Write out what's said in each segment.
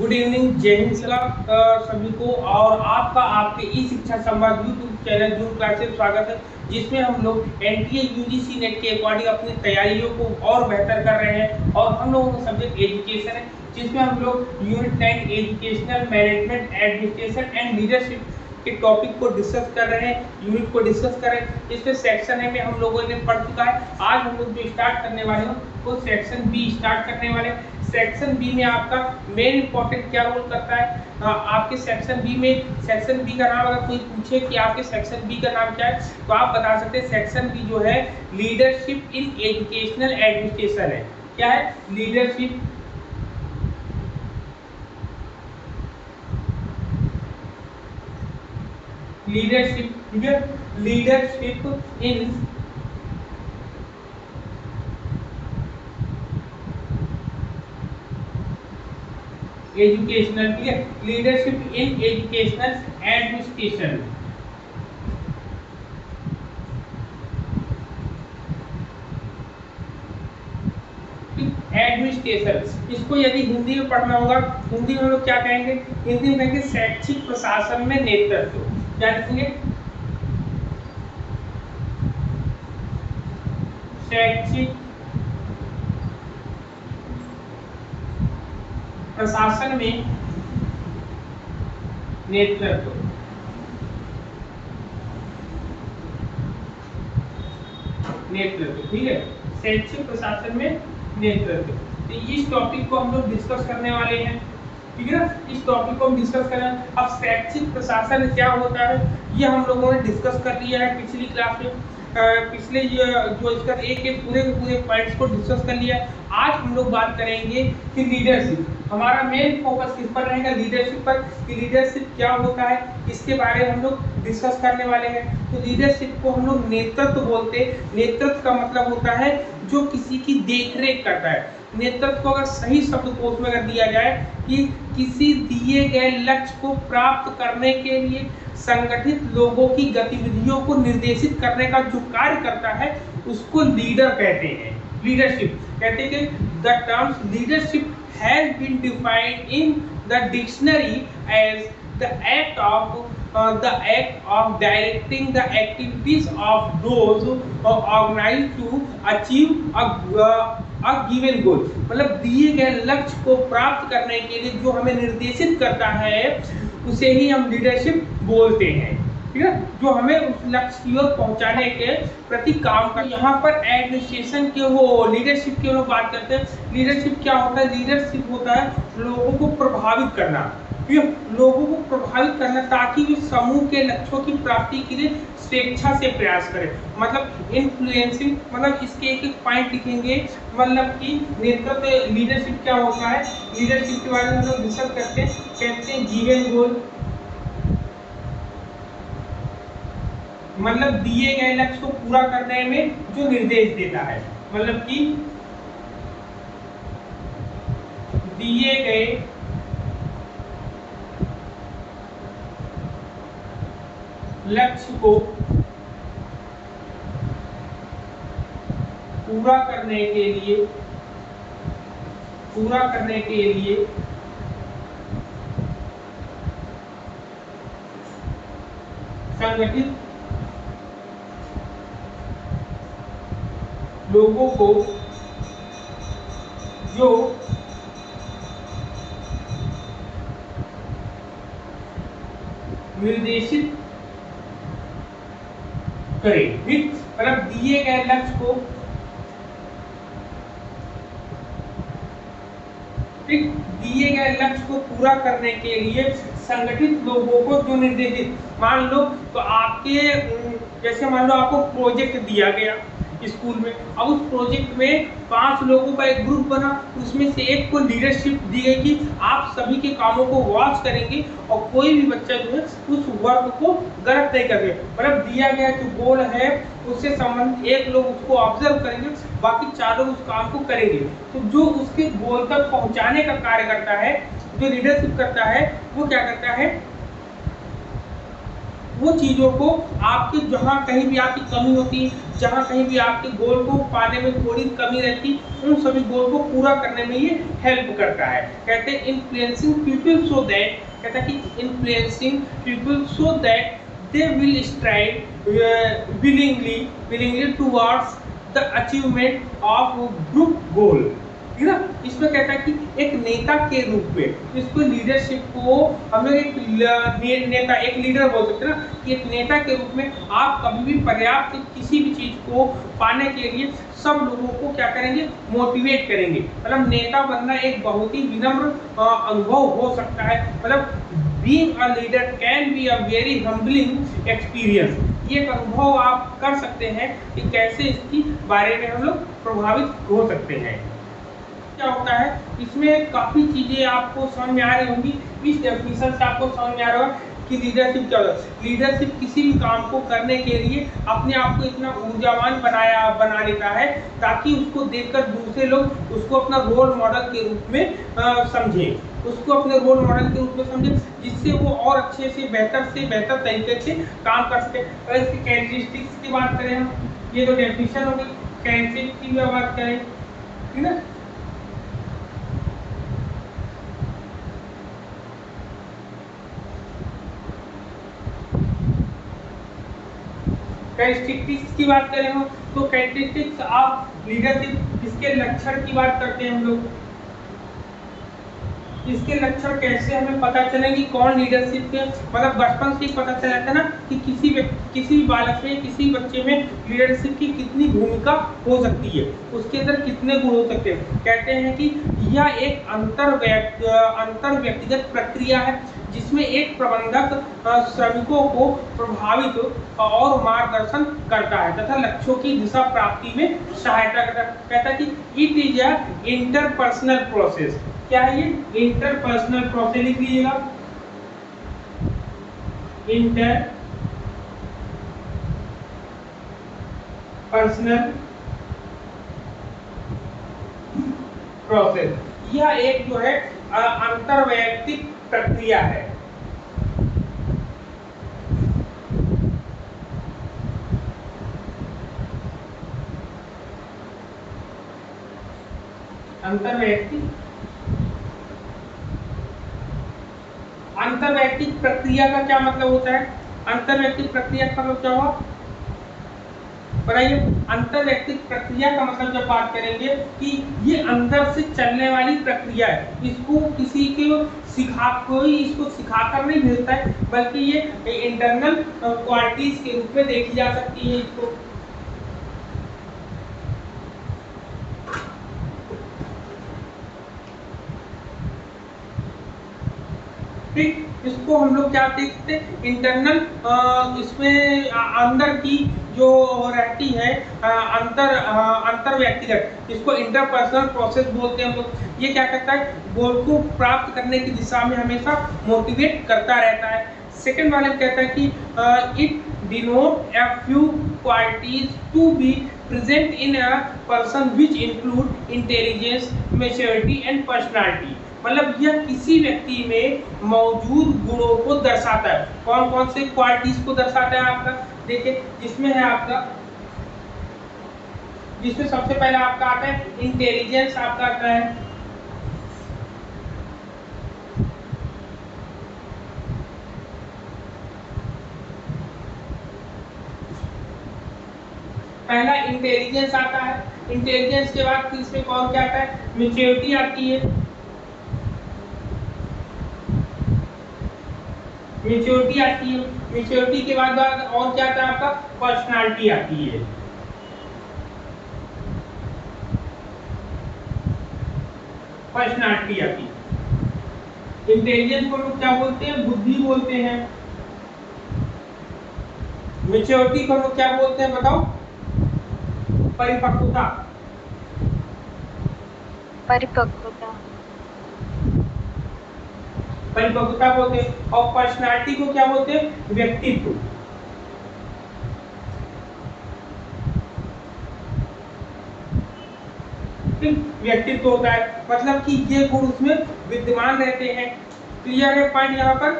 Good evening, जय हिंद सभी को। और आपका आपके ई शिक्षा संवाद यूट्यूब चैनल जूम क्लास से स्वागत है, जिसमें हम लोग एनटीए यूजीसी नेट के अकॉर्डिंग अपनी तैयारियों को और बेहतर कर रहे हैं। और हम लोगों का सब्जेक्ट एजुकेशन है, जिसमें हम लोग unit 9 educational management administration and leadership के टॉपिक को डिस्कस कर रहे हैं, यूनिट को डिस्कस कर रहे हैं। इसमें सेक्शन है में हम लोगों ने पढ़ चुका है। आज हम लोग जो स्टार्ट करने वाले हैं वो सेक्शन बी स्टार्ट करने वाले हैं। सेक्शन बी में आपका मेन इंपॉर्टेंट क्या रोल करता है, आपके सेक्शन बी में, सेक्शन बी का नाम अगर कोई पूछे कि आपके सेक्शन बी का नाम क्या है, तो आप बता सकते हैं सेक्शन बी जो है लीडरशिप इन एजुकेशनल एडमिनिस्ट्रेशन है। क्या है? लीडरशिप लीडरशिप ठीक है, लीडरशिप इन एजुकेशनल, ठीक है, leadership in educational administration. Administration, इसको यदि हिंदी में पढ़ना होगा, हिंदी में हम लोग क्या कहेंगे? हिंदी में कहेंगे शैक्षिक प्रशासन में नेतृत्व। क्या लिखेंगे? शैक्षिक प्रशासन में नेतृत्व। नेतृत्व, ठीक है, शैक्षिक प्रशासन में नेतृत्व। तो इस टॉपिक को हम लोग डिस्कस करने वाले हैं, ठीक है ना। इस टॉपिक को हम डिस्कस करें। अब शैक्षिक प्रशासन क्या होता है ये हम लोगों ने डिस्कस कर लिया है पिछली क्लास में। पिछले जो इसका एक एक पूरे के पूरे पॉइंट्स को डिस्कस कर लिया। आज हम लोग बात करेंगे कि लीडरशिप, हमारा मेन फोकस किस पर रहेगा? लीडरशिप पर। कि लीडरशिप क्या होता है इसके बारे में हम लोग डिस्कस करने वाले हैं। तो लीडरशिप को हम लोग नेतृत्व बोलते हैं। नेतृत्व का मतलब होता है जो किसी की देखरेख करता है। नेतृत्व को अगर सही शब्दकोश में अगर दिया जाए कि किसी दिए गए लक्ष्य को प्राप्त करने के लिए संगठित लोगों की गतिविधियों को निर्देशित करने का जो कार्य करता है उसको लीडर कहते हैं। लीडरशिप कहते हैं कि the terms leadership has been defined in the dictionary as the act of directing the activities of those organized to achieve a given goal। मतलब दिए गए लक्ष्य को प्राप्त करने के लिए जो हमें निर्देशित करता है उसे ही हम लीडरशिप बोलते हैं, ठीक है, जो हमें उस लक्ष्य की ओर पहुंचाने के प्रति काम कर। यहाँ पर एडमिनिस्ट्रेशन के वो लीडरशिप की लोग बात करते हैं। लीडरशिप क्या होता है? लीडरशिप होता है लोगों को प्रभावित करना, लोगों को प्रभावित करना ताकि वे समूह के लक्ष्यों की प्राप्ति के लिए स्वेच्छा से प्रयास करें। मतलब इन्फ्लुएंसिंग, मतलब इसके एक एक पॉइंट लिखेंगे। मतलब कि नेतृत्व लीडरशिप क्या होता है, लीडरशिप के बारे में हम लोग डिस्कस करते हैं। कहते हैं गिवन गोल, मतलब दिए गए लक्ष्य को पूरा करने में जो निर्देश देता है। मतलब कि दिए गए लक्ष्य को पूरा करने के लिए संगठित लोगों को जो निर्देशित करें, ठीक, मतलब दिए गए लक्ष्य को, ठीक, दिए गए लक्ष्य को पूरा करने के लिए संगठित लोगों को जो निर्देशित, मान लो तो आपके जैसे मान लो आपको प्रोजेक्ट दिया गया स्कूल में। अब उस प्रोजेक्ट में 5 लोगों का एक ग्रुप बना, उसमें से एक को लीडरशिप दी गई कि आप सभी के कामों को वॉच करेंगे और कोई भी बच्चा जो है उस वर्क को गलत नहीं करेगा। मतलब दिया गया जो गोल है उससे संबंधित एक लोग उसको ऑब्जर्व करेंगे, बाकी 4 लोग उस काम को करेंगे। तो जो उसके गोल तक पहुंचाने का कार्य करता है, जो लीडरशिप करता है, वो क्या करता है, वो चीजों को आपके जहां कहीं भी आपकी कमी होती है, जहाँ कहीं भी आपके गोल को पाने में थोड़ी कमी रहती, उन सभी गोल को पूरा करने में ये हेल्प करता है। कहते हैं इन्फ्लुएंसिंग पीपल सो दैट, कहता है कि influencing people so that they will strive willingly towards the achievement of group goal, ठीक है ना। इसमें कहता है कि एक नेता के रूप में इसको लीडरशिप को हम लोग एक नेता, एक लीडर बोल सकते हैं ना, कि एक नेता के रूप में आप कभी भी पर्याप्त किसी भी चीज को पाने के लिए सब लोगों को क्या करेंगे, मोटिवेट करेंगे। मतलब नेता बनना एक बहुत ही विनम्र अनुभव हो सकता है। मतलब being a leader can be a very humbling experience, ये एक अनुभव आप कर सकते हैं कि कैसे इसकी बारे में हम लोग प्रभावित हो सकते हैं। क्या होता है इसमें काफी चीजें आपको समझ में आ रही होंगी। इस डेफिनेशन से आपको समझ में आ रहा है कि लीडरशिप क्या होता है। लीडरशिप किसी भी काम को करने के लिए अपने आप को इतना ऊर्जावान बना लेता है ताकि उसको देखकर दूसरे लोग उसको अपना रोल मॉडल के रूप में समझें, उसको अपने रोल मॉडल के रूप में समझें, जिससे वो और अच्छे से बेहतर तरीके से काम कर सके। अगर इसकी कैरेक्टरिस्टिक्स की बात करें हम, ये तो डेफिनेशन होगी, कैरेक्टरिस्टिक्स की भी बात करें, ठीक है। कैरेक्टरिस्टिक्स की बात करें हम तो कैरेक्टरिस्टिक्स ऑफ लीडरशिप, इसके लक्षण की बात करते हैं हम लोग। इसके लक्षण कैसे हमें पता चलेंगे कौन लीडरशिप के, मतलब बचपन से ही पता चल जाता है ना कि किसी भी बालक में, किसी बच्चे में लीडरशिप की कितनी भूमिका हो सकती है, उसके अंदर कितने गुण हो सकते हैं। कहते हैं कि यह एक अंतर व्यक्तिगत प्रक्रिया है जिसमें एक प्रबंधक श्रमिकों को प्रभावित और मार्गदर्शन करता है तथा लक्ष्यों की दिशा प्राप्ति में सहायता करता है। कहता है कि it is a interpersonal process. क्या है ये? इंटरपर्सनल प्रोसेस लिख लीजिएगा, इंटरपर्सनल प्रोसेस, यह एक जो है अंतर्वैयक्तिक प्रक्रिया है। अंतर्वैयक्तिक प्रक्रिया का क्या मतलब होता है? अंतर्वैयक्तिक प्रक्रिया का मतलब क्या हुआ बताइए। अंतर्वैयक्तिक प्रक्रिया का मतलब जब बात करेंगे कि ये अंदर से चलने वाली प्रक्रिया है, इसको किसी को कोई इसको सिखाकर नहीं मिलता है, बल्कि ये इंटरनल क्वालिटीज के रूप में देखी जा सकती है इसको। ठीक, इसको हम लोग क्या देखते हैं, इंटरनल, इसमें अंदर की जो रहती है अंतर व्यक्तिगत, इसको इंटरपर्सनल प्रोसेस बोलते हैं हम लोग। ये क्या करता है, गोल को प्राप्त करने की दिशा में हमेशा मोटिवेट करता रहता है। सेकंड वाले कहता है कि it denote a few qualities to be present in a person which include intelligence, maturity and personality. मतलब यह किसी व्यक्ति में मौजूद गुणों को दर्शाता है। कौन कौन से क्वालिटीज को दर्शाता है आपका, देखिए जिसमें है आपका, जिसमें सबसे पहले आपका आता है इंटेलिजेंस, आपका आता है पहला इंटेलिजेंस आता है। इंटेलिजेंस के बाद फिर इसमें कौन क्या आता है, मैच्योरिटी आती है। मैच्योरिटी आती है, मैच्योरिटी के बाद और क्या आता है आपका, पर्सनालिटी आती है। पर्सनालिटी आती है। इंटेलिजेंस को लोग क्या बोलते हैं, बुद्धि बोलते हैं। मैच्योरिटी को लोग क्या बोलते हैं बताओ, परिपक्वता। परिपक्वता परिपक्वता बोलते हैं। और पर्सनालिटी को क्या बोलते हैं, व्यक्तित्व। व्यक्तित्व होता है, मतलब कि ये गुण उसमें विद्यमान रहते हैं। क्लियर है पॉइंट यहाँ पर,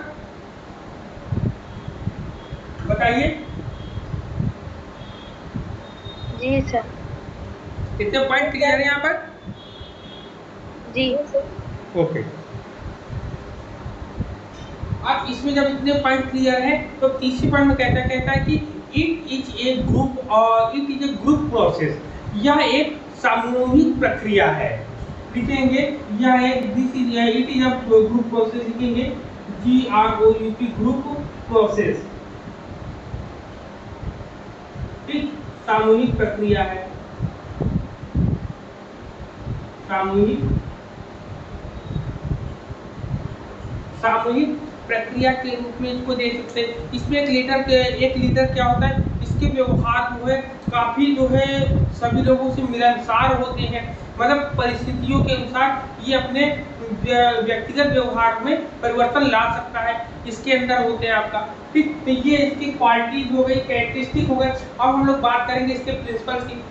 बताइए। जी सर। कितने पॉइंट क्लियर है यहाँ पर? जी ओके। अब इसमें जब इतने पॉइंट क्लियर है तो तीसरी पॉइंट में कहता है कि इट इज ए ग्रुप और it is a group process, यह एक सामूहिक प्रक्रिया है। लिखेंगे यह एक this is it is a group process, लिखेंगे GROUP ग्रुप प्रोसेस। ठीक, सामूहिक प्रक्रिया है, सामूहिक सामूहिक प्रक्रिया के रूप में इसको दे सकते हैं। इसमें एक लीडर क्या होता है, इसके व्यवहार जो है काफी जो है सभी लोगों से मिलनसार होते हैं, मतलब परिस्थितियों के अनुसार ये अपने व्यक्तिगत व्यवहार में परिवर्तन ला सकता है, इसके अंदर होते हैं आपका। ठीक, तो ये इसकी क्वालिटीज हो गई, कैरेक्टरिस्टिक हो गए। अब हम लोग बात करेंगे इसके प्रिंसिपल्स की।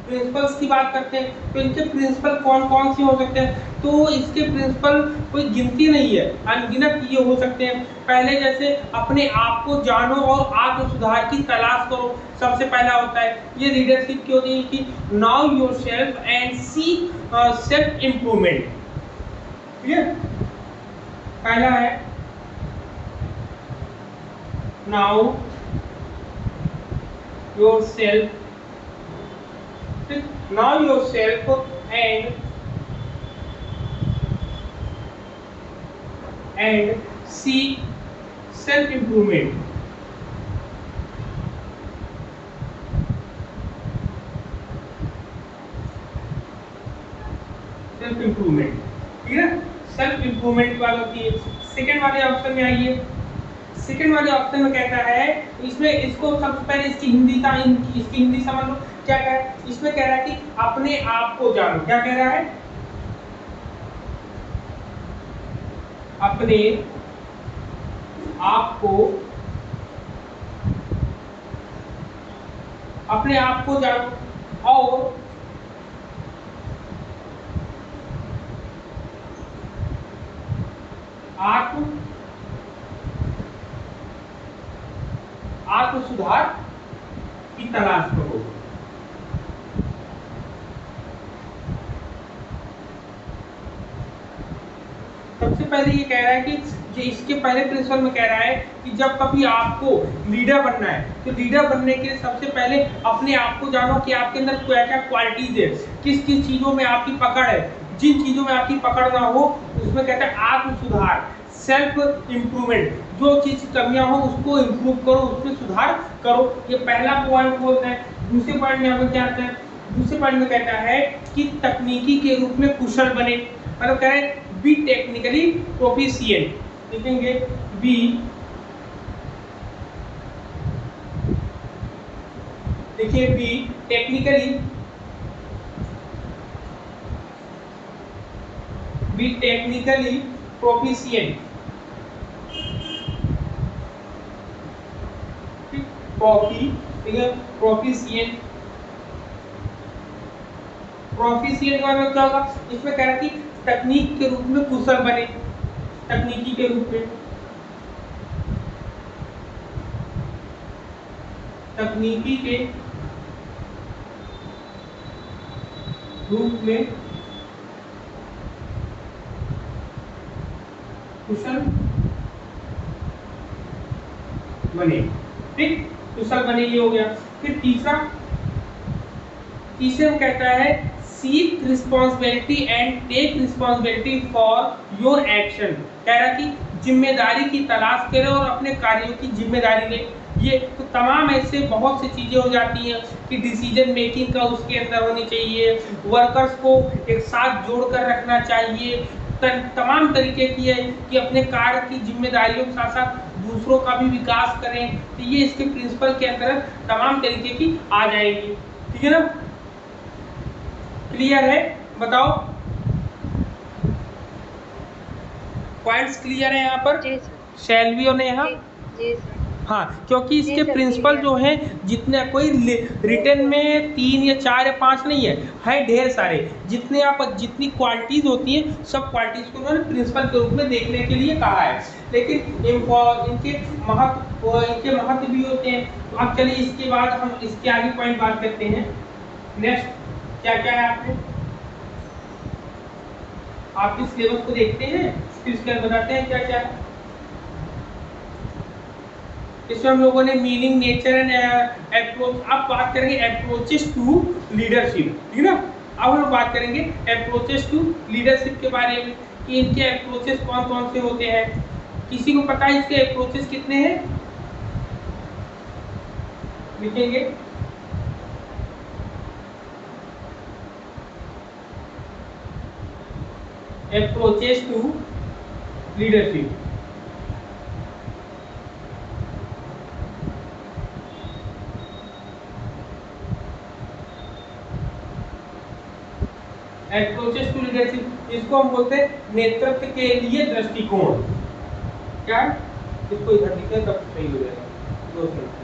प्रिंसिपल्स की बात करते हैं तो इनके प्रिंसिपल कौन कौन से हो सकते हैं, तो इसके प्रिंसिपल कोई गिनती नहीं है, अनगिनत ये हो सकते हैं। पहले जैसे अपने आप को जानो और आत्म सुधार की तलाश करो, सबसे पहला होता है। ये लीडरशिप की होती है कि now yourself and seek self improvement. ठीक है, पहला है now yourself, know yourself and seek self improvement। Self improvement, ठीक है, सेल्फ इंप्रूवमेंट वाला होती है। सेकंड वाले ऑप्शन में आइए, सेकंड वाले ऑप्शन में कहता है, इसमें इसको सबसे पहले इसकी हिंदी समझ लो। क्या कह रहा है इसमें, कह रहा है कि अपने आप को जानो। क्या कह रहा है, अपने आप को जानो और आत्म सुधार की तलाश करो। सबसे पहले ये कह रहा है कि इसके पहले प्रिंसिपल में कह रहा है कि जब कभी आपको लीडर बनना है तो लीडर बनने के लिए सबसे पहले अपने आप को जानो कि आपके अंदर क्या क्या क्वालिटीज है, किस किस चीजों में आपकी पकड़ है। जिन चीजों में आपकी पकड़ ना हो उसमें कहते हैं आत्म सुधार, सेल्फ इंप्रूवमेंट। जो चीज कमियां हो उसको इंप्रूव करो, उसमें सुधार करो। ये पहला पॉइंट बोलते हैं। दूसरे पॉइंट में हमें क्या आता है, दूसरे पॉइंट में कहता है कि तकनीकी के रूप में कुशल बने, मतलब कह रहे हैं बी टेक्निकली प्रोफिशिएंट। लिखेंगे बी देखिए बी टेक्निकली प्रोफिशिएंट। प्रोफिशिएंट का मतलब क्या होगा, इसमें कह रहा है कि तकनीक के रूप में कुशल बने, तकनीकी के रूप में, तकनीकी के रूप में कुशल बने। ठीक, कुशल बने ये हो गया। फिर तीसरे में कहता है seek responsibility and take responsibility for your action. कह रहा कि जिम्मेदारी की तलाश करें और अपने कार्यों की जिम्मेदारी लें। ये तो तमाम ऐसे बहुत सी चीजें हो जाती हैं कि डिसीजन मेकिंग का उसके अंदर होनी चाहिए, वर्कर्स को एक साथ जोड़कर रखना चाहिए, तमाम तरीके की है कि अपने कार्य की जिम्मेदारियों के साथ साथ दूसरों का भी विकास करें। तो ये इसके प्रिंसिपल के अंदर तमाम तरीके की आ जाएगी। ठीक है ना, क्लियर है? बताओ, पॉइंट्स क्लियर है यहाँ पर? जी शैलवी और नेहा? जी सर। हाँ, क्योंकि जी इसके सर प्रिंसिपल क्लियर। जो हैं जितने, कोई रिटर्न में 3 या 4 या 5 नहीं है ढेर सारे। जितने आप जितनी क्वालिटीज होती हैं सब क्वालिटीज को उन्होंने प्रिंसिपल के रूप में देखने के लिए कहा है। लेकिन इनके महत्व भी होते हैं। तो अब चलिए इसके बाद हम इसके आगे पॉइंट बात करते हैं। नेक्स्ट क्या क्या है आपके सिलेबस को देखते हैं, फिर इसके बाद बताते हैं क्या क्या है। इसमें हम लोगों ने मीनिंग, नेचर एंड अप्रोच, अब बात करेंगे अप्रोचेस टू लीडरशिप, ठीक है ना। अब हम बात करेंगे अप्रोचेस टू लीडरशिप के बारे में कि इनके अप्रोचेस कौन कौन से होते हैं। किसी को पता है इसके अप्रोचेस कितने हैं? लिखेंगे। Approaches to leadership, approaches to leadership, इसको हम बोलते हैं नेतृत्व के लिए दृष्टिकोण। क्या इसको इधर लिखे तब सही हो जाएगा। 2 मिनट।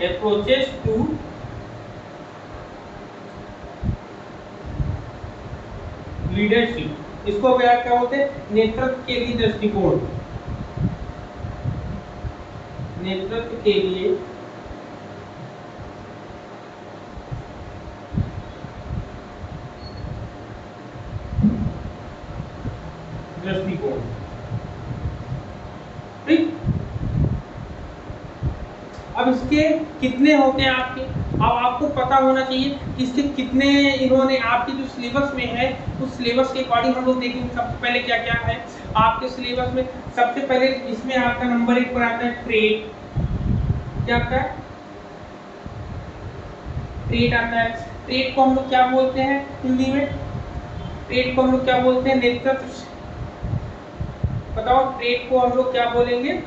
अप्रोचेस टू लीडरशिप, इसको क्या बोलते हैं? नेतृत्व के लिए दृष्टिकोण। नेतृत्व के लिए दृष्टिकोण, ठीक। अब इसके कितने होते हैं आपके, अब आपको पता होना चाहिए इसके कितने, इन्होंने आपके जो सिलेबस में है उस सिलेबस के अकॉर्डिंग हम लोग देखेंगे। सबसे पहले क्या क्या है आपके सिलेबस में। सबसे पहले इसमें आपका नंबर 1 पर आता है ट्रेड। क्या आता है? ट्रेड आता है। ट्रेड को हम लोग क्या बोलते हैं हिंदी में? ट्रेड को हम लोग क्या बोलते हैं? नेतृत्व। बताओ ट्रेड को हम लोग क्या बोलेंगे?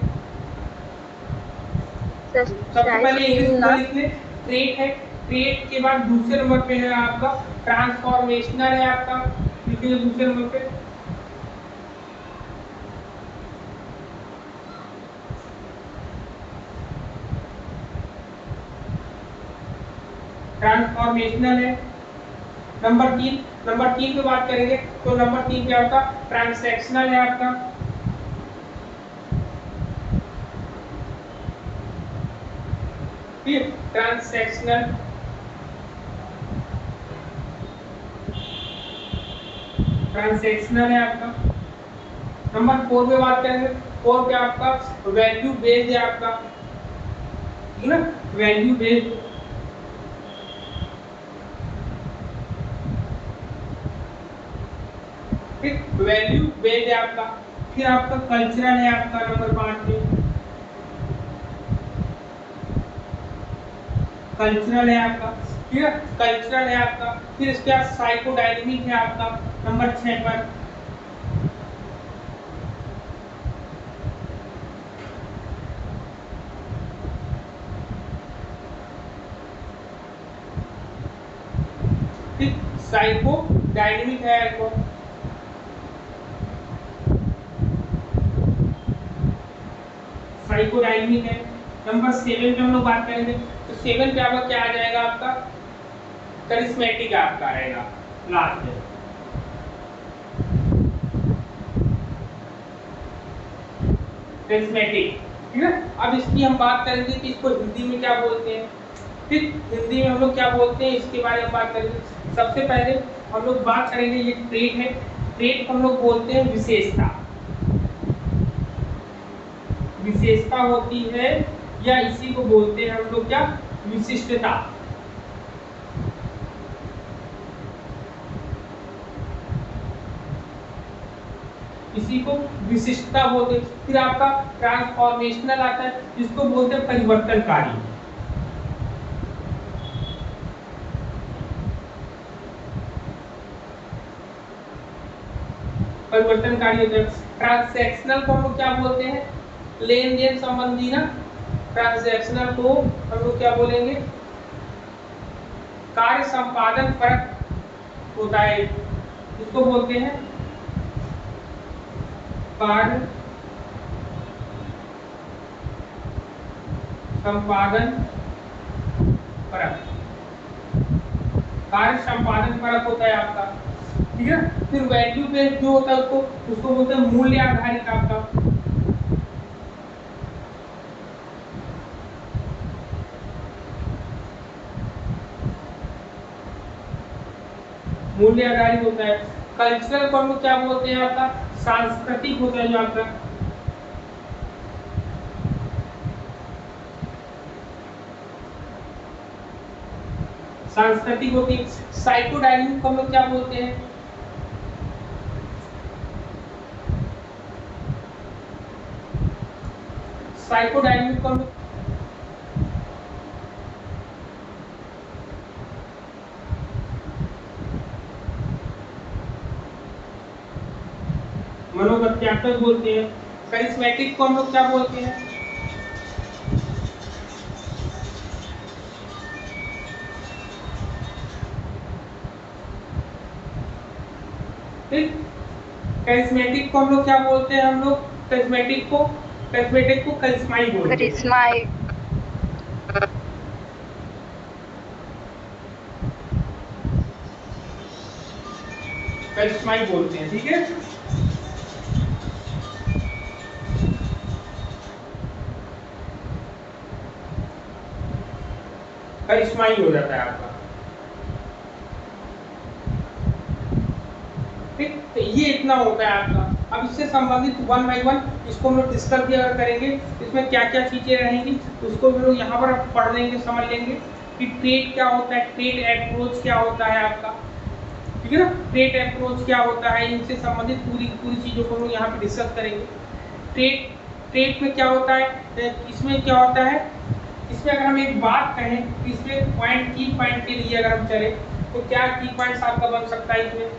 सबसे पहले इंग्लिश में लिख ले, ट्रेड है। ट्रेड के बाद दूसरे नंबर पे है आपका ट्रांसफॉर्मेशनल है आपका, लिखिए दूसरे नंबर पे। ट्रांसफॉर्मेशनल है। नंबर 3 पे बात करेंगे तो नंबर 3 क्या होता? ट्रांसैक्शनल है आपका। ठीक, ट्रांसैक्शनल। ट्रांसैक्शनल है आपका। नंबर 4 पे बात करेंगे, 4 पे आपका वैल्यू बेस्ड है आपका, ठीक है ना, वैल्यू बेस्ड। ठीक, वैल्यू बेस्ड है आपका। फिर आपका कल्चरल है आपका नंबर 5 पे, कल्चरल है आपका, ठीक है, कल्चरल है आपका। फिर इसके बाद साइकोडायनेमिक है आपका नंबर 6 पर। ठीक, साइकोडायनेमिक है आपको। साइकोडायनेमिक है। नंबर 7 पे हम लोग बात करेंगे तो 7 पे आपका क्या आ जाएगा? आपका करिश्मेटिक आपका आएगा लास्ट में। करिश्मेटिक, ठीक है। अब इसकी हम बात करेंगे कि इसको हिंदी में क्या बोलते हैं। ठीक, हिंदी में हम लोग क्या बोलते हैं इसके बारे में बात करेंगे। सबसे पहले हम लोग बात करेंगे, ये ट्रेट है। ट्रेट को हम लोग बोलते हैं विशेषता। विशेषता होती है या इसी को बोलते हैं हम लोग क्या? विशिष्टता। इसी को विशिष्टता बोलते हैं। फिर आपका ट्रांसफॉर्मेशनल आता है जिसको बोलते हैं परिवर्तनकारी। परिवर्तनकारी होता है। ट्रांजैक्शनल को हम लोग क्या बोलते हैं, लेन देन संबंधी ना, ट्रांजैक्शनल को हम लोग क्या बोलेंगे, कार्य संपादन परक होता है, इसको बोलते हैं कार्य संपादन परक, कार्य संपादन परक होता है आपका, ठीक है। फिर वैल्यू बेस्ड जो होता है उसको बोलते हैं मूल्य आधारित आपका, मूल्य आधारित होता है। कल्चरल को हम लोग क्या बोलते हैं आपका, सांस्कृतिक होता है जो आपका, सांस्कृतिक होती है। साइकोडायनामिक को हम लोग क्या बोलते हैं, साइकोडायनामिक को हम लोग मनोविज्ञान बोलते हैं। करिश्मेटिक को हम लोग क्या बोलते हैं, ठीक। करिश्मेटिक को हम लोग क्या बोलते हैं, हम लोग करिश्मेटिक को करिश्माई बोलते हैं, करिश्माई। करिश्माई बोलते हैं, ठीक है। करिश्माई हो जाता है आपका, ठीक। तो ये इतना होता है आपका। अब इससे संबंधित वन बाई वन इसको हम लोग डिस्कस भी अगर करेंगे, इसमें क्या क्या चीजें रहेंगी उसको हम लोग यहाँ पर पढ़ लेंगे, समझ लेंगे कि ट्रेड क्या होता है, ट्रेड अप्रोच क्या होता है आपका, ठीक है ना। ट्रेड अप्रोच क्या होता है, इनसे संबंधित पूरी चीजों को हम लोग यहाँ पे डिस्कस करेंगे। ट्रेड में क्या होता है, इसमें क्या होता है, इसमें अगर हम एक बात कहें, इसमें पॉइंट की पॉइंट के लिए अगर हम चले तो क्या की पॉइंट्स आपका बन सकता है इसमें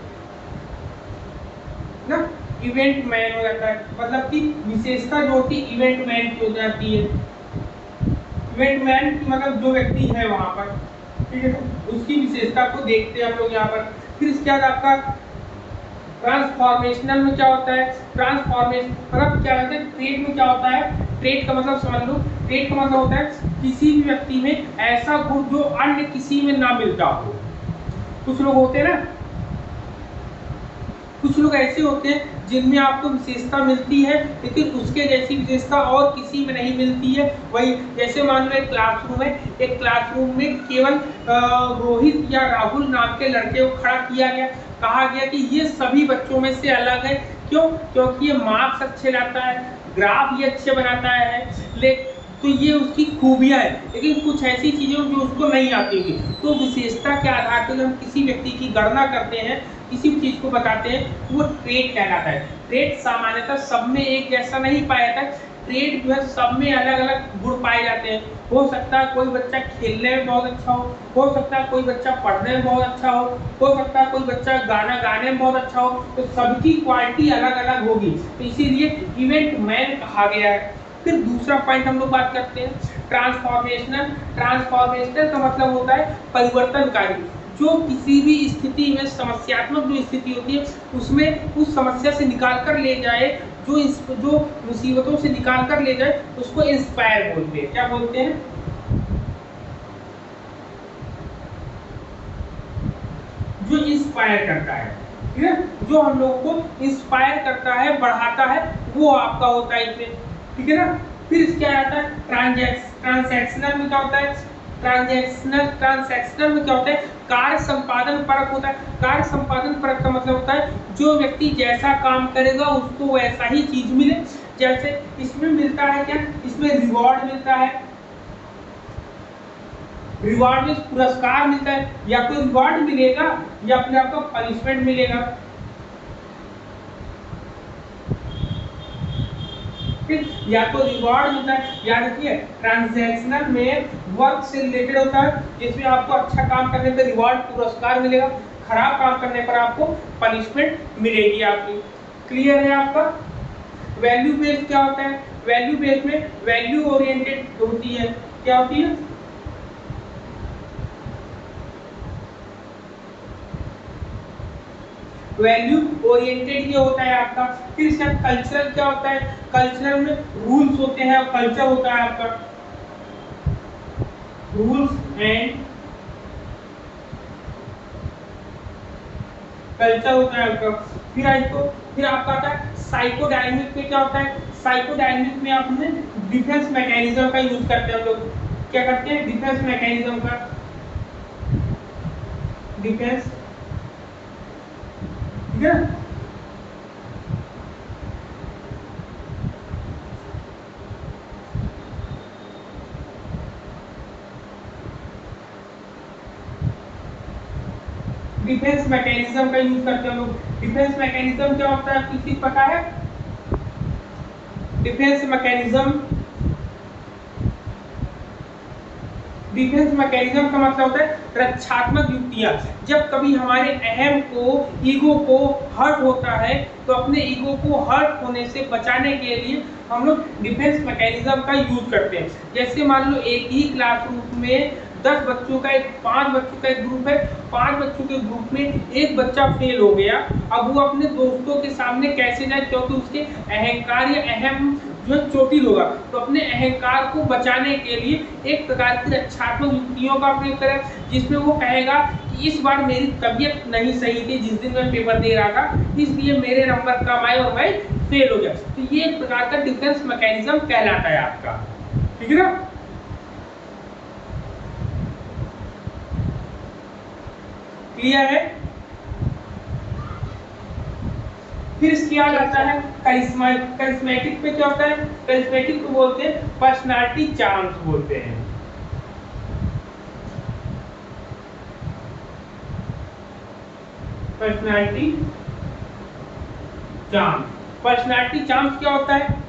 ना, इवेंट मैन हो जाता है, मतलब कि विशेषता जो होती है इवेंट मैन की हो जाती है। इवेंट मैन की मतलब जो व्यक्ति है वहां पर, ठीक है, उसकी विशेषता को देखते हैं हम लोग यहाँ पर। फिर इसके बाद आपका ट्रांसफॉर्मेशनल में क्या होता है, ट्रांसफॉर्मेशन मतलब क्या होता है, ट्रेड में क्या होता है, ट्रेड का मतलब समझ लो, ट्रेड का मतलब होता है किसी भी व्यक्ति में ऐसा गुण जो अन्य किसी में ना मिलता हो। कुछ लोग होते हैं ना, कुछ लोग ऐसे होते हैं जिनमें आपको विशेषता मिलती है लेकिन उसके जैसी विशेषता और किसी में नहीं मिलती है। वही जैसे मान लो एक क्लासरूम है, एक क्लासरूम में केवल रोहित या राहुल नाम के लड़के को खड़ा किया गया, कहा गया कि ये सभी बच्चों में से अलग है। क्यों? क्योंकि ये मार्क्स अच्छे लाता है, ग्राफ ये अच्छे बनाता है, तो ये उसकी खूबियां है। लेकिन कुछ ऐसी चीजें जो उसको नहीं आती होगी, तो विशेषता के आधार पर हम किसी व्यक्ति की गणना करते हैं, किसी भी चीज को बताते हैं, वो ट्रेड कहलाता है। ट्रेड सामान्यतः सब में एक जैसा नहीं पाया जाता, ट्रेड जो है सब में अलग अलग गुण पाए जाते हैं। हो सकता है कोई बच्चा खेलने में बहुत अच्छा हो सकता है कोई बच्चा पढ़ने में बहुत अच्छा हो सकता है कोई बच्चा गाना गाने में बहुत अच्छा हो, तो सबकी क्वालिटी अलग अलग होगी, तो इसीलिए इवेंट मैन कहा गया है। फिर दूसरा पॉइंट हम लोग बात करते हैं ट्रांसफॉर्मेशनल। ट्रांसफॉर्मेशनल का मतलब होता है परिवर्तनकारी, जो किसी भी स्थिति में समस्यात्मक जो स्थिति होती है उसमें उस समस्या से निकाल कर ले जाए, जो मुसीबतों से निकाल कर ले जाए, उसको इंस्पायर बोलते हैं। क्या बोलते हैं? जो इंस्पायर करता है, ठीक है, जो हम लोग को इंस्पायर करता है, बढ़ाता है, वो आपका होता है इसमें, ठीक है ना। फिर क्या आता है ट्रांजैक्शनल में क्या होता है, ट्रांजैक्शनल में क्या होता है, कार्य संपादन परक होता है। कार्य संपादन परक का मतलब होता है जो व्यक्ति जैसा काम करेगा उसको वैसा ही चीज मिले। जैसे इसमें मिलता है क्या, इसमें रिवॉर्ड मिलता है, रिवॉर्ड में पुरस्कार मिलता है, या कोई रिवॉर्ड मिलेगा या फिर आपको पनिशमेंट मिलेगा, या तो रिवॉर्ड मिलता है, या देखिए ट्रांजैक्शनल में वर्क से रिलेटेड होता है, जिसमें आपको अच्छा काम करने पर रिवॉर्ड पुरस्कार मिलेगा, खराब काम करने पर आपको पनिशमेंट मिलेगी आपकी। क्लियर है आपका? वैल्यू बेस्ड क्या होता है? वैल्यू बेस्ड में वैल्यू ओरिएंटेड होती है। क्या होती है? वैल्यू ओरिएंटेड ये होता है आपका। फिर इसका कल्चरल क्या होता है? कल्चरल में रूल्स होते हैं और कल्चर होता है आपका, रूल्स एंड कल्चर होता है आपका। फिर आपका आता है साइकोडायनेमिक में क्या होता है? साइकोडायनेमिक में आपने डिफेंस मैकेनिज्म का यूज करते हैं हम लोग। क्या करते हैं? डिफेंस मैकेनिज्म का, डिफेंस, ठीक है। डिफेंस मैकेनिज्म का यूज करते हैं हम लोग। डिफेंस मैकेनिज्म क्या होता है? किसी पता है? डिफेंस मैकेनिज्म, डिफेंस मैकेनिज्म का मतलब होता है रक्षात्मक युक्तियां। जब कभी हमारे अहम को, ईगो को हर्ट होता है, तो अपने ईगो को हर्ट होने से बचाने के लिए हम लोग डिफेंस मैकेनिज्म का यूज करते हैं। जैसे मान लो एक ही क्लासरूम में 10 बच्चों का एक 5 बच्चों का एक ग्रुप है, 5 बच्चों के ग्रुप में एक बच्चा फेल हो गया। अब वो अपने दोस्तों के सामने कैसे जाए, क्योंकि उसके अहंकार या अहम जो चोटिल होगा, तो अपने अहंकार को बचाने के लिए एक प्रकार की रक्षात्मक युक्तियों का प्रयोग करें, जिसमें वो कहेगा कि इस बार मेरी तबीयत नहीं सही थी जिस दिन मैं पेपर दे रहा था, इसलिए मेरे नंबर कम आए और मैं फेल हो गया। तो ये एक प्रकार का डिफेंस मैकेनिज्म कहलाता है आपका, ठीक है ना। क्लियर है? फिर इसके बाद आता है करिश्मेटिक पे क्या होता है? करिश्मेटिक को बोलते हैं पर्सनालिटी चार्म्स बोलते हैं। पर्सनालिटी चार्म, पर्सनालिटी चार्म्स क्या होता है?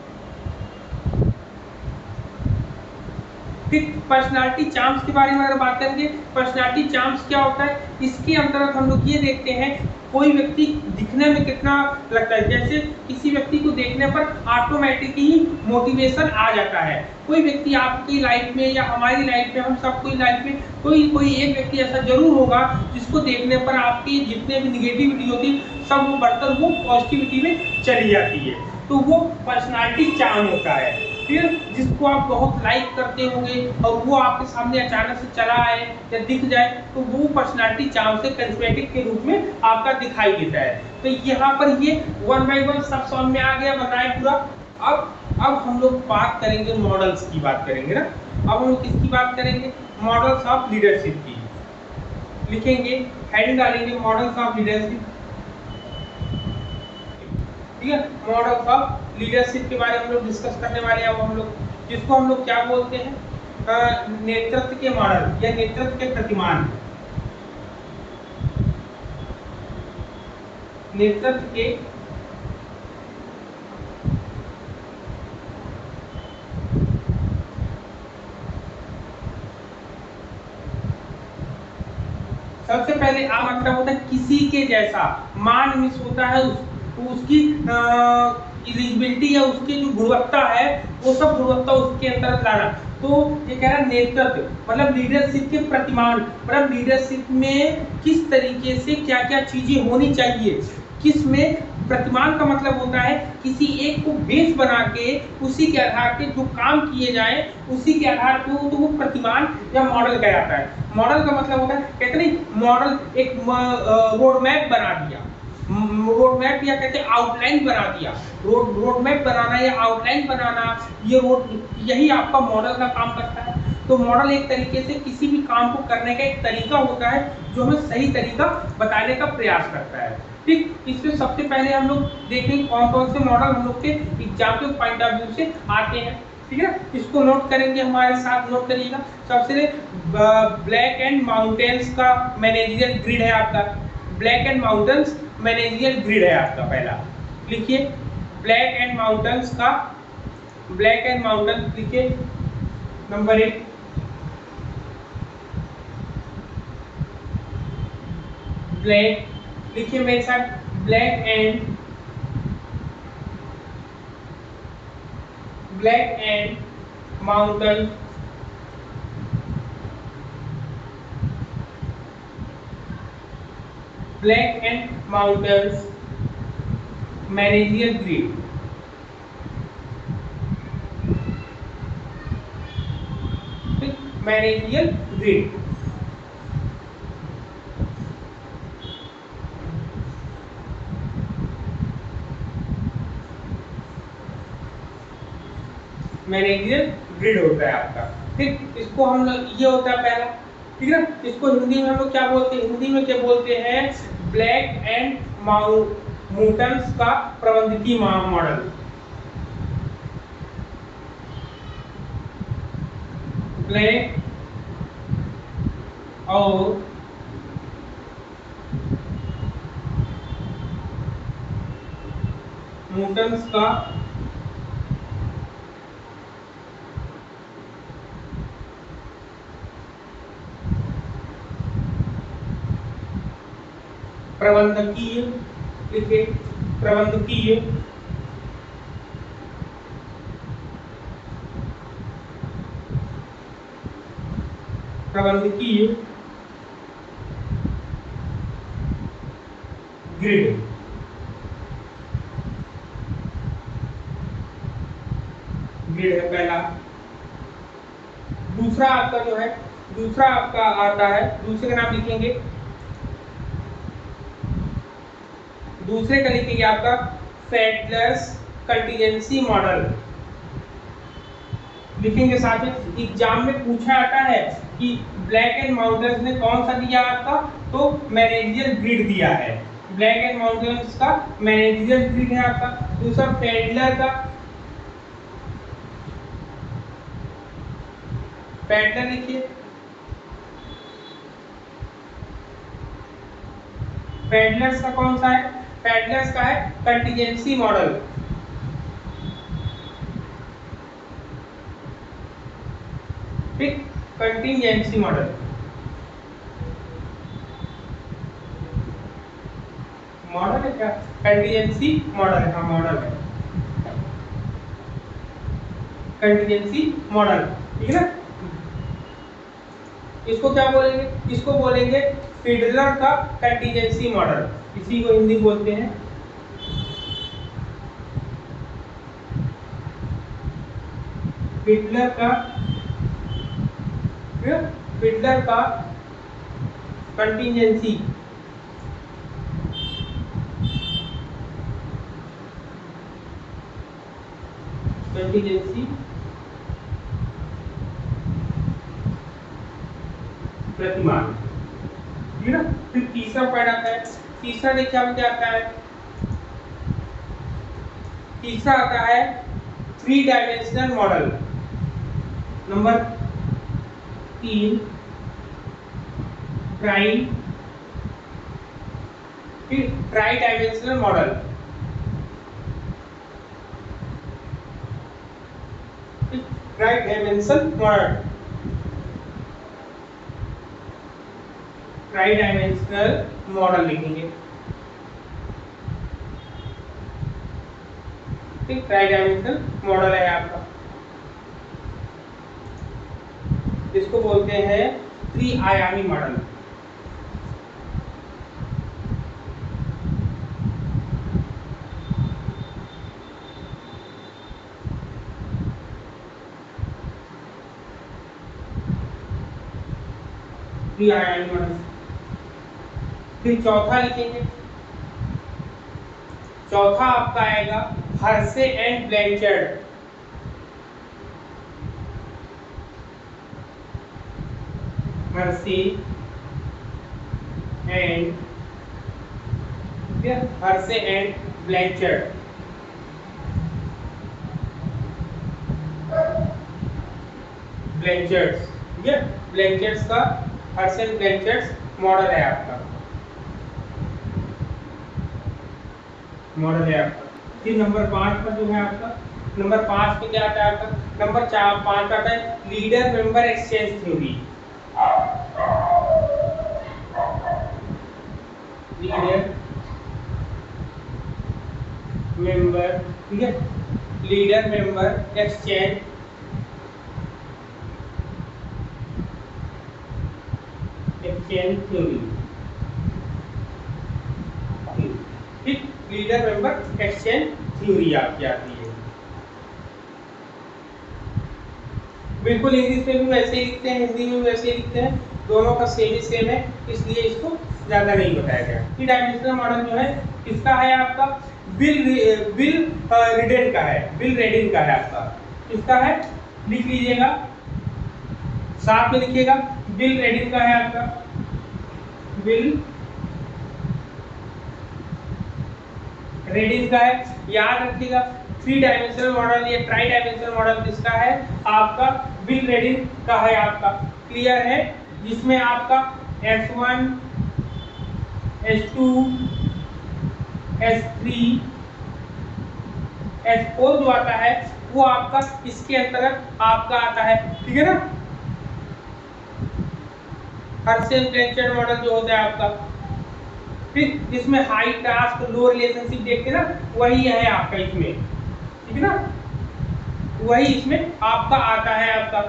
फिर पर्सनालिटी चार्म्स के बारे में अगर बात करेंगे, पर्सनालिटी चार्म्स क्या होता है, इसके अंतर्गत हम लोग ये देखते हैं कोई व्यक्ति दिखने में कितना लगता है। जैसे किसी व्यक्ति को देखने पर ऑटोमेटिक ही मोटिवेशन आ जाता है। कोई व्यक्ति आपकी लाइफ में या हमारी लाइफ में, हम सबकी लाइफ में कोई एक व्यक्ति ऐसा जरूर होगा जिसको देखने पर आपकी जितने भी निगेटिविटी होती है सब वो बढ़कर वो पॉजिटिविटी में चली जाती है, तो वो पर्सनालिटी चार्म होता है। फिर जिसको आप बहुत लाइक करते होंगे और वो आपके सामने अचानक से चला आए या दिख जाए, तो वो पर्सनालिटी चार्म से करिश्मेटिक के रूप में आपका दिखाई देता है। तो यहाँ पर ये 1 by 1 सब समझ में आ गया, बताएं पूरा। अब हम लोग बात करेंगे मॉडल्स की, बात करेंगे ना। अब हम लोग किसकी बात करेंगे? मॉडल्स ऑफ लीडरशिप की। लिखेंगे, हेडिंग डालेंगे मॉडल्स ऑफ लीडरशिप, ठीक है। मॉडल्स ऑफ लीडरशिप के बारे में हम लोग डिस्कस करने वाले हैं। अब हम लोग जिसको हम लोग क्या बोलते हैं, नेतृत्व के मॉडल या नेतृत्व के प्रतिमान। नेतृत्व के सबसे पहले आ मतलब होता है किसी के जैसा, मान मिस होता है उसकी एलिजिबिलिटी या उसकी जो गुणवत्ता है वो सब गुणवत्ता उसके अंतर्गत लाना। तो ये कह रहा है नेतृत्व मतलब लीडरशिप के प्रतिमान, मतलब लीडरशिप में किस तरीके से क्या क्या चीजें होनी चाहिए, किस में प्रतिमान का मतलब होता है किसी एक को बेस बना के उसी के आधार पे जो काम किए जाए उसी के आधार पे तो वो प्रतिमान या मॉडल कहलाता है। मॉडल का मतलब होता है, कहते नहीं मॉडल एक रोड मैप बना दिया, रोड मैप या कहते हैं आउटलाइन बना दिया। रोड मैप बनाना या आउटलाइन बनाना, ये यही आपका मॉडल का काम करता है। तो मॉडल एक तरीके से किसी भी काम को करने का एक तरीका होता है जो हमें सही तरीका बताने का प्रयास करता है। ठीक, इसमें सबसे पहले हम लोग देखेंगे कौन कौन से मॉडल हम लोग के एग्जाम के पॉइंट ऑफ व्यू से आते हैं, ठीक है। इसको नोट करेंगे, हमारे साथ नोट करिएगा। सबसे ब्लैक एंड माउंटेन्स का मैनेजरियल ग्रिड है आपका, black and mountains managerial grid है आपका। पहला लिखिए ब्लैक एंड माउंटेन्स का, ब्लैक एंड माउंटेन्स लिखिए नंबर 1। ब्लैक लिखिए मेरे साथ, black and black and mountain managerial grid. Managerial grid managerial grid होता है आपका। ठीक, इसको हम लोग, ये होता है पहला, ठीक है ना। इसको हिंदी में हम लोग क्या बोलते हैं, हिंदी में क्या बोलते हैं, ब्लैक एंड माउंटेन्स का प्रबंधकीय मॉडल। ब्लैक और माउंटेन्स का प्रबंधकीय, लिखे प्रबंधकीय ग्रिड। ग्रिड है पहला। दूसरा आपका जो है, दूसरा आपका आता है, दूसरे का नाम लिखेंगे, दूसरे का लिखेंगे आपका फैडलर्स कंटीजेंसी मॉडल। लिखेंगे साथ में, एग्जाम में पूछा जाता है कि ब्लैक एंड माउंटेन्स ने कौन सा दिया आपका, तो मैनेजरियल ग्रिड दिया है। ब्लैक एंड माउंटेन्स का मैनेजरियल ग्रिड है आपका। दूसरा फैडलर का, फैडलर लिखिए, फैडलर्स का कौन सा है, फैडलर्स का है कंटीजेंसी मॉडल। ठीक, कंटीजेंसी मॉडल, मॉडल है क्या, कंटीजेंसी मॉडल है, हाँ मॉडल है, कंटीजेंसी मॉडल, ठीक है ना। इसको क्या बोलेंगे, इसको बोलेंगे फिडलर का कंटीजेंसी मॉडल, इसी को हिंदी बोलते हैं फिडलर का, फिडलर का कंटीजेंसी प्रतिमान, ठीक है ना। फिर तीसरा पॉइंट आता है, तीसरा देखिए आप क्या आता है, तीसरा आता है 3 dimensional model. Number 3 try dimensional model. Try dimensional model, try dimensional model लिखेंगे। ठीक, ट्राई डायमेंशनल मॉडल है आपका, इसको बोलते हैं त्रि-आयामी मॉडल। त्रि-आयामी मॉडल। फिर चौथा लिखेंगे, चौथा आपका आएगा Hersey and Blanchard. Hersey and Blanchard, Blanchard's, ठीक है, ब्लैंचर्ड्स का, हर्शे एंड ब्लैंचर्ड्स मॉडल है आपका, मॉडल है आपका। फिर नंबर 5 पर जो है आपका, नंबर 5 पे क्या आता है आपका, नंबर 5 आता है leader member exchange theory. Leader member, ठीक है, लीडर मेंबर एक्सचेंज थ्योरी। ठीक, लीडर मेंबर एक्सचेंज थ्योरी आपकी आती है। बिल्कुल इंग्लिश में भी वैसे ही लिखते हैं, हिंदी में भी वैसे ही लिखते हैं, दोनों का सेम है, इसलिए इसको ज्यादा नहीं बताया गया। थ्री डायमेंशनल मॉडल जो है किसका है आपका, बिल रीडेन का है, बिल रेडिन का है आपका। किसका है, लिख लीजिएगा, साथ में लिखिएगा, बिल रेडिन का है आपका, बिल रेडिन का है। याद रखिएगा, थ्री डायमेंशनल मॉडल या ट्राई डायमेंशनल मॉडल किसका है आपका, बिल रेडिन का है आपका। क्लियर है, जिसमें आपका S1 S2 S3 S4 जो आता है वो आपका इसके अंतर्गत आपका आता है। ठीक है ना, हर्सेन ब्लैंचर्ड मॉडल जो होता है आपका, फिर इसमें हाई टास्क लो रिलेशनशिप देखते ना, वही है आपका इसमें। ठीक है ना, वही इसमें आपका आता है आपका।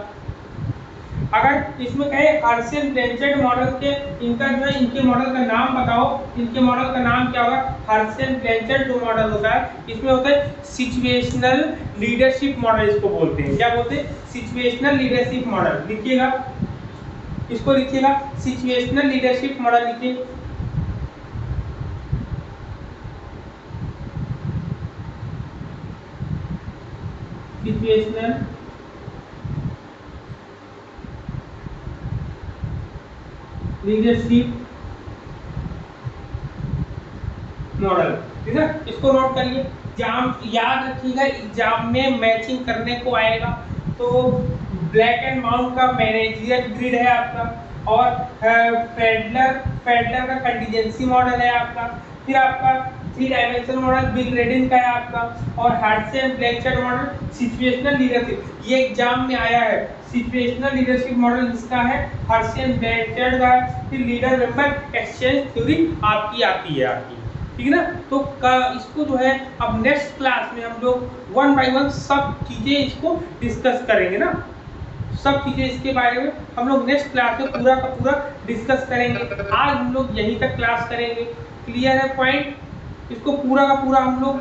अगर इसमें कहे हर्सेन ब्लैंचर्ड मॉडल के इनका जो है, इनके मॉडल का नाम बताओ, इनके मॉडल का नाम क्या होगा। हर्सेन ब्लैंचर्ड जो मॉडल होता है इसमें होता है सिचुएशनल लीडरशिप मॉडल, इसको बोलते हैं। क्या बोलते हैं, सिचुएशनल लीडरशिप मॉडल। लिखिएगा, इसको लिखिएगा, सिचुएशनल लीडरशिप मॉडल लिखिए। Situational leadership model. ठीक है, इसको नोट करिए। एग्जाम याद रखिएगा, एग्जाम में मैचिंग करने को आएगा तो ब्लैक एंड माउंट का मैनेजरियल ग्रिड है आपका, और फेडलर का कंटीजेंसी मॉडल है आपका, फिर आपका थ्री डायमेंशनल मॉडल बिल रेडिन का है आपका, और हर्सेन ब्लैंचर्ड मॉडल सिचुएशनल लीडरशिप। ये एग्जाम में आया है, सिचुएशनल लीडरशिप मॉडल जिसका है हर्सेन ब्लैंचर्ड का है, फिर लीडर मेंबर एक्सचेंज थ्योरी आपकी आती है आपकी। ठीक है ना, तो इसको जो है अब नेक्स्ट क्लास में हम लोग 1 बाय 1 सब चीजें इसको डिस्कस करेंगे ना, सब चीजें इसके बारे में हम लोग नेक्स्ट क्लास में पूरा का पूरा डिस्कस करेंगे। आज हम लोग यहीं तक क्लास करेंगे। क्लियर है पॉइंट, इसको पूरा का पूरा हम लोग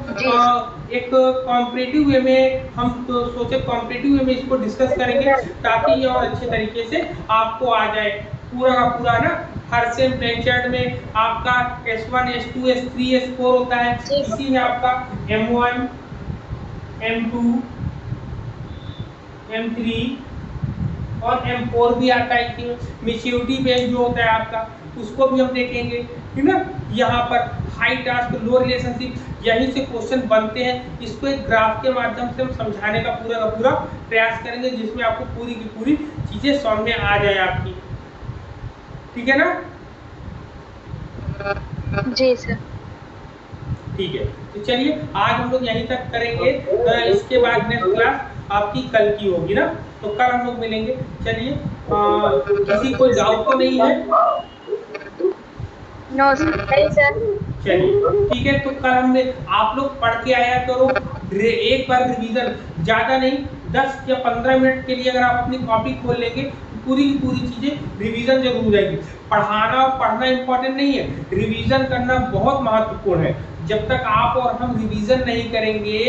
एक कॉम्पिटिटिव वे में हम तो सोचे कॉम्पिटिटिव वे में इसको डिस्कस करेंगे, ताकि ये और अच्छे तरीके से आपको आ जाए पूरा का पूरा ना। हर्सेन ब्लैंचर्ड में आपका S1 S2 S3 S4 होता है, इसी में आपका M1 M2 M3 और M4 भी आता है। इसमें मैच्योरिटी बेस्ड जो होता है आपका, उसको भी हम देखेंगे। ठीक है, यहाँ पर हाई टास्क लो रिलेशनशिप, यहीं से क्वेश्चन बनते हैं। इसको एक ग्राफ के माध्यम से हम समझाने का पूरा प्रयास करेंगे, जिसमें आपको पूरी की पूरी चीजें समझ में आ जाए आपकी। ठीक है ना, जी सर। ठीक है, तो चलिए आज हम लोग यहीं तक करेंगे। इसके बाद नेक्स्ट क्लास आपकी कल की होगी ना, तो कल हम लोग मिलेंगे। चलिए, किसी कोई डाउट तो नहीं है? No sir. चलिए ठीक है, तो कल हमने आप लोग पढ़ के आया करो, एक बार रिवीजन, ज्यादा नहीं 10 या 15 मिनट के लिए अगर आप अपनी कॉपी खोल लेंगे तो पूरी की पूरी चीजें रिवीजन जरूर हो जाएगी। पढ़ाना और पढ़ना इंपॉर्टेंट नहीं है, रिवीजन करना बहुत महत्वपूर्ण है। जब तक आप और हम रिवीजन नहीं करेंगे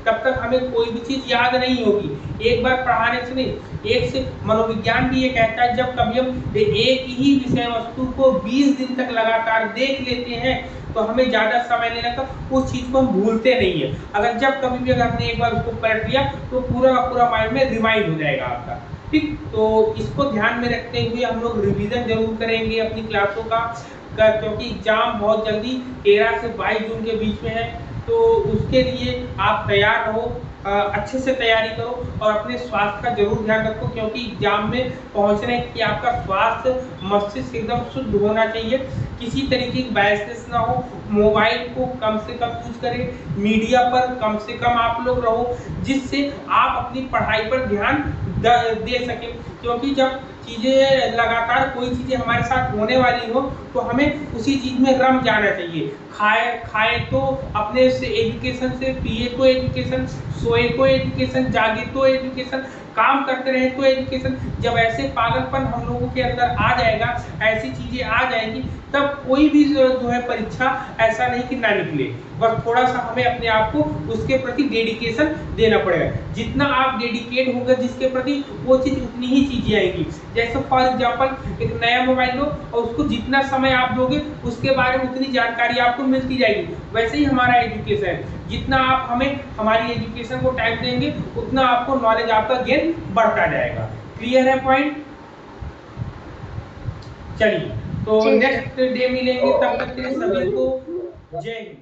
तब तक हमें कोई भी चीज याद नहीं होगी। एक बार पढ़ाने से नहीं, एक से मनोविज्ञान भी ये कहता है, जब कभी हम एक ही विषय वस्तु को 20 दिन तक लगातार देख लेते हैं तो हमें ज्यादा समय नहीं लगता, उस चीज को हम भूलते नहीं है। अगर जब कभी भी अगर हमने एक बार उसको पढ़ लिया तो पूरा का पूरा माइंड में रिवाइंड हो जाएगा आपका। ठीक, तो इसको ध्यान में रखते हुए हम लोग रिवीजन जरूर करेंगे अपनी क्लासों का, क्योंकि एग्जाम बहुत जल्दी 13 से 22 जून के बीच में है। तो उसके लिए आप तैयार रहो, अच्छे से तैयारी करो और अपने स्वास्थ्य का जरूर ध्यान रखो, क्योंकि एग्जाम में पहुंचने की आपका स्वास्थ्य मस्तिष्क एकदम शुद्ध होना चाहिए, किसी तरीके की बायसनेस ना हो। मोबाइल को कम से कम यूज करें, मीडिया पर कम से कम आप लोग रहो, जिससे आप अपनी पढ़ाई पर ध्यान दे सकें। क्योंकि जब चीजें लगातार कोई चीजें हमारे साथ होने वाली हो तो हमें उसी चीज में रम जाना चाहिए। खाए तो अपने से एजुकेशन से, पिए तो एजुकेशन, सोए तो एजुकेशन, जागे तो एजुकेशन, काम करते रहे तो एजुकेशन। जब ऐसे पागलपन हम लोगों के अंदर आ जाएगा, ऐसी चीजें आ जाएगी, तब कोई भी जो है परीक्षा ऐसा नहीं कि ना निकले। बस थोड़ा सा हमें अपने आप को उसके प्रति डेडिकेशन देना पड़ेगा। जितना आप डेडिकेट होंगे जिसके प्रति, वो चीज उतनी ही चीजें आएंगी। जैसे फॉर एग्जाम्पल एक नया मोबाइल लो और उसको जितना समय आप दोगे उसके बारे में उतनी जानकारी आपको मिलती जाएगी। वैसे ही हमारा एजुकेशन है, जितना आप हमें हमारी एजुकेशन को टाइम देंगे उतना आपको नॉलेज आपका गेन बढ़ता जाएगा। क्लियर है पॉइंट? चलिए तो नेक्स्ट डे मिलेंगे, तब तक के लिए सभी को जय हिंद।